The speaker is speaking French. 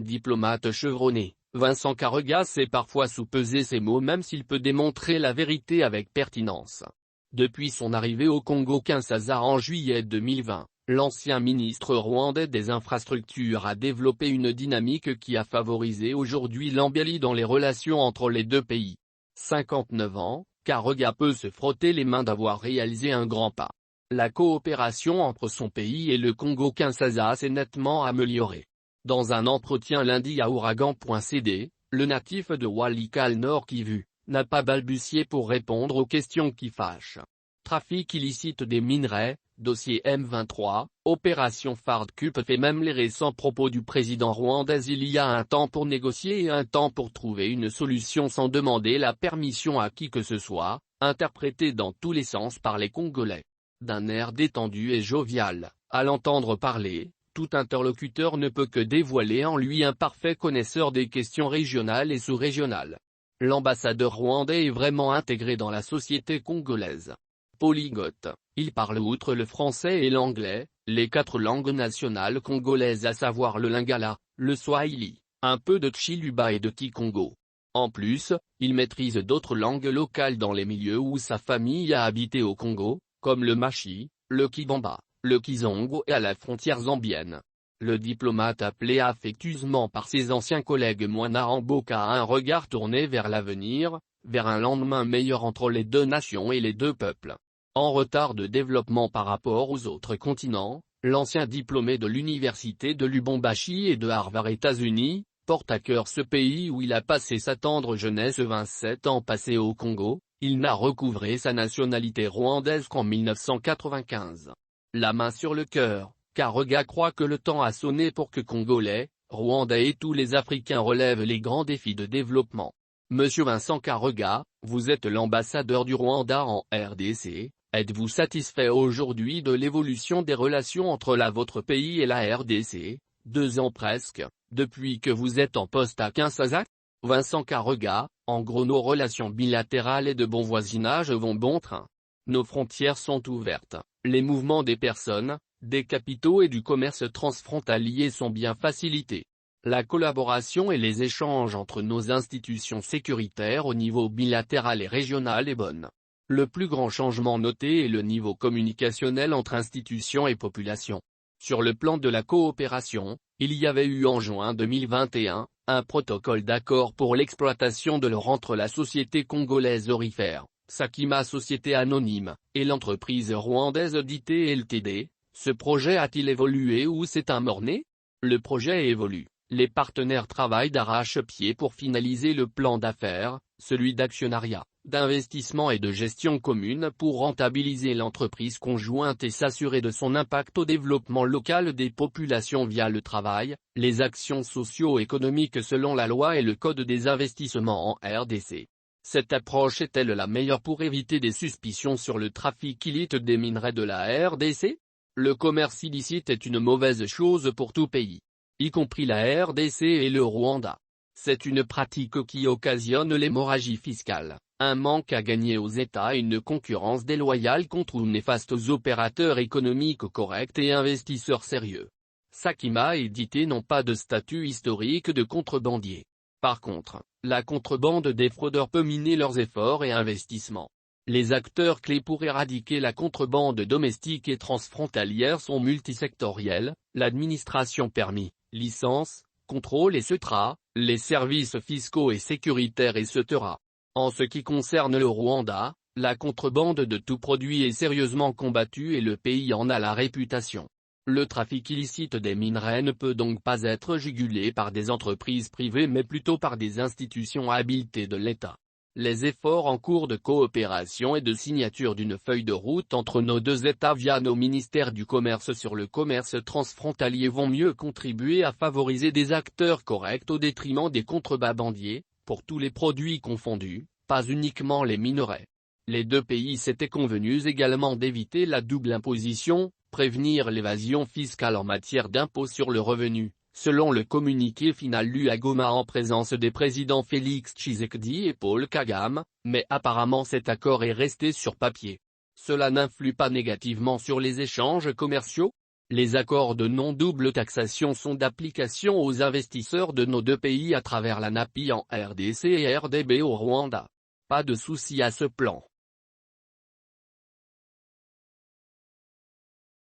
Diplomate chevronné, Vincent Karega sait parfois sous-peser ses mots même s'il peut démontrer la vérité avec pertinence. Depuis son arrivée au Congo-Kinshasa en juillet 2020, l'ancien ministre rwandais des Infrastructures a développé une dynamique qui a favorisé aujourd'hui l'embellie dans les relations entre les deux pays. 59 ans, Karega peut se frotter les mains d'avoir réalisé un grand pas. La coopération entre son pays et le Congo-Kinshasa s'est nettement améliorée. Dans un entretien lundi à Ouragan.cd, le natif de Walikale Nord Kivu n'a pas balbutié pour répondre aux questions qui fâchent. Trafic illicite des minerais, dossier M23, opération FARDC fait même les récents propos du président rwandais. Il y a un temps pour négocier et un temps pour trouver une solution sans demander la permission à qui que ce soit, interprété dans tous les sens par les Congolais. D'un air détendu et jovial, à l'entendre parler, tout interlocuteur ne peut que dévoiler en lui un parfait connaisseur des questions régionales et sous-régionales. L'ambassadeur rwandais est vraiment intégré dans la société congolaise. Polyglotte, il parle outre le français et l'anglais, les 4 langues nationales congolaises à savoir le lingala, le swahili, un peu de tshiluba et de kikongo. En plus, il maîtrise d'autres langues locales dans les milieux où sa famille a habité au Congo, comme le machi, le kibamba, le kizongo et à la frontière zambienne. Le diplomate appelé affectueusement par ses anciens collègues Moina Mboka a un regard tourné vers l'avenir, vers un lendemain meilleur entre les deux nations et les deux peuples. En retard de développement par rapport aux autres continents, l'ancien diplômé de l'université de Lubumbashi et de Harvard États-Unis, porte à cœur ce pays où il a passé sa tendre jeunesse. 27 ans passés au Congo, il n'a recouvré sa nationalité rwandaise qu'en 1995. La main sur le cœur, Karega croit que le temps a sonné pour que Congolais, Rwandais et tous les Africains relèvent les grands défis de développement. Monsieur Vincent Karega, vous êtes l'ambassadeur du Rwanda en RDC, êtes-vous satisfait aujourd'hui de l'évolution des relations entre votre pays et la RDC, 2 ans presque, depuis que vous êtes en poste à Kinshasa? Vincent Karega, en gros nos relations bilatérales et de bon voisinage vont bon train. Nos frontières sont ouvertes, les mouvements des personnes, des capitaux et du commerce transfrontalier sont bien facilités. La collaboration et les échanges entre nos institutions sécuritaires au niveau bilatéral et régional est bonne. Le plus grand changement noté est le niveau communicationnel entre institutions et population. Sur le plan de la coopération, il y avait eu en juin 2021, un protocole d'accord pour l'exploitation de l'or entre la société congolaise Orifère, Sakima Société Anonyme, et l'entreprise rwandaise Dité Ltd. Ce projet a-t-il évolué ou c'est un mort-né? Le projet évolue. Les partenaires travaillent d'arrache-pied pour finaliser le plan d'affaires, celui d'actionnariat, d'investissement et de gestion commune pour rentabiliser l'entreprise conjointe et s'assurer de son impact au développement local des populations via le travail, les actions socio-économiques selon la loi et le Code des investissements en RDC. Cette approche est-elle la meilleure pour éviter des suspicions sur le trafic illicite des minerais de la RDC? Le commerce illicite est une mauvaise chose pour tout pays, y compris la RDC et le Rwanda. C'est une pratique qui occasionne l'hémorragie fiscale, un manque à gagner aux États et une concurrence déloyale contre ou néfaste aux opérateurs économiques corrects et investisseurs sérieux. Sakima et Dité n'ont pas de statut historique de contrebandier. Par contre, la contrebande des fraudeurs peut miner leurs efforts et investissements. Les acteurs clés pour éradiquer la contrebande domestique et transfrontalière sont multisectoriels, l'administration permis, licence, contrôle et SETRA, les services fiscaux et sécuritaires et SETERA. En ce qui concerne le Rwanda, la contrebande de tout produit est sérieusement combattue et le pays en a la réputation. Le trafic illicite des minerais ne peut donc pas être jugulé par des entreprises privées mais plutôt par des institutions habilitées de l'État. Les efforts en cours de coopération et de signature d'une feuille de route entre nos deux États via nos ministères du commerce sur le commerce transfrontalier vont mieux contribuer à favoriser des acteurs corrects au détriment des contrebandiers, pour tous les produits confondus, pas uniquement les minerais. Les deux pays s'étaient convenus également d'éviter la double imposition, prévenir l'évasion fiscale en matière d'impôt sur le revenu. Selon le communiqué final lu à Goma en présence des présidents Félix Tshisekedi et Paul Kagame, mais apparemment cet accord est resté sur papier. Cela n'influe pas négativement sur les échanges commerciaux? Les accords de non-double taxation sont d'application aux investisseurs de nos deux pays à travers la NAPI en RDC et RDB au Rwanda. Pas de souci à ce plan.